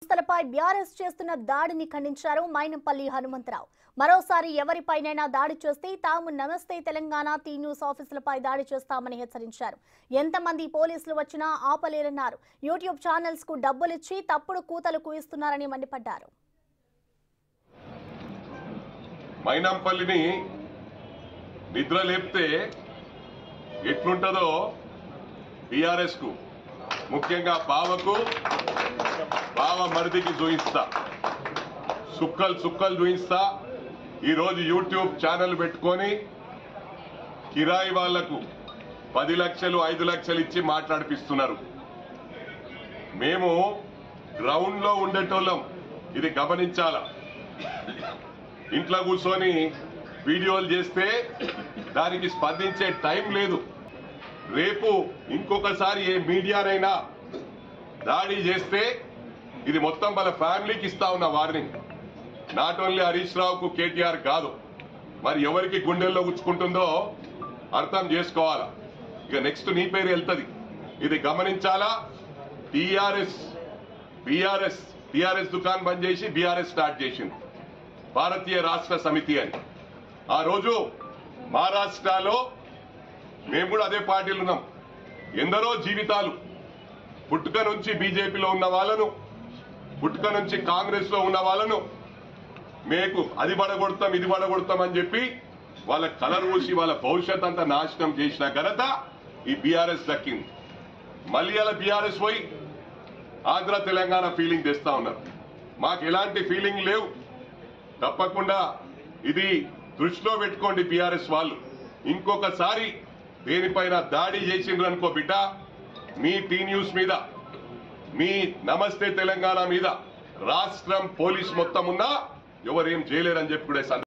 సంస్థలపై బీఆర్ఎస్ చేస్తున్న దాడిని ఖండించారు మైనంపల్లి హనుమంతరావు. మరోసారి ఎవరిపైనైనా దాడి చేస్తే తాము నమస్తే తెలంగాణ టీ న్యూస్ ఆఫీసులపై దాడి చేస్తామని హెచ్చరించారు. ఎంతమంది పోలీసులు వచ్చినా ఆపలేరన్నారు. యూట్యూబ్ ఛానల్స్ కు డబ్బులిచ్చి తప్పుడు కూతలు కూయిస్తున్నారని మండిపడ్డారు. మైనంపల్లిని నిద్ర లేపితే ఎట్లుంటదో బీఆర్ఎస్ కు ముఖ్యంగా బావకు బావ మరిదికి చూయిస్తా, సుక్కలు చూయిస్తా. ఈరోజు యూట్యూబ్ ఛానల్ పెట్టుకొని కిరాయి వాళ్లకు 10 లక్షలు 5 లక్షలు ఇచ్చి మాట్లాడిపిస్తున్నారు. మేము గ్రౌండ్ లో ఉండేటోళ్ళం, ఇది గమనించాలా. ఇంట్లో కూర్చొని వీడియోలు చేస్తే దానికి స్పందించే టైం లేదు. రేపు ఇంకొకసారి ఏ మీడియానైనా దాడి చేస్తే ఇది మొత్తం వాళ్ళ ఫ్యామిలీకి ఇస్తా ఉన్న వార్నింగ్. నాట్ ఓన్లీ హరీష్ రావుకు కేటీఆర్ కాదు, మరి ఎవరికి గుండెల్లో గుచ్చుకుంటుందో అర్థం చేసుకోవాలా. ఇక నెక్స్ట్ నీ పేరు వెళ్తుంది, ఇది గమనించాలా. టీఆర్ఎస్ దుకాణం బంద్ చేసి బీఆర్ఎస్ స్టార్ట్ చేసింది, భారతీయ రాష్ట్ర సమితి అని. ఆ రోజు మహారాష్ట్రలో మేము కూడా అదే పార్టీలు ఉన్నాం. ఎందరో జీవితాలు, పుట్టుక నుంచి బీజేపీలో ఉన్న వాళ్ళను, పుట్టుక నుంచి కాంగ్రెస్ లో ఉన్న వాళ్ళను మీకు అది పడగొడతాం ఇది పడగొడతాం అని చెప్పి వాళ్ళ కలర్ ఊసి వాళ్ళ భవిష్యత్ అంతా నాశనం చేసిన ఘనత ఈ బీఆర్ఎస్ దక్కింది. మళ్ళీ అలా బీఆర్ఎస్ పోయి ఆంధ్ర తెలంగాణ ఫీలింగ్ తెస్తా ఉన్నారు. మాకు ఎలాంటి ఫీలింగ్ లేవు. తప్పకుండా ఇది దృష్టిలో పెట్టుకోండి బీఆర్ఎస్ వాళ్ళు. ఇంకొకసారి దేనిపైన దాడి చేసిండ్రు అనుకో బిడ్డ, మీ టీ న్యూస్ మీద, మీ నమస్తే తెలంగాణ మీద రాష్ట్రం పోలీస్ మొత్తం ఉన్నా ఎవరేం చేయలేరని చెప్పి కూడా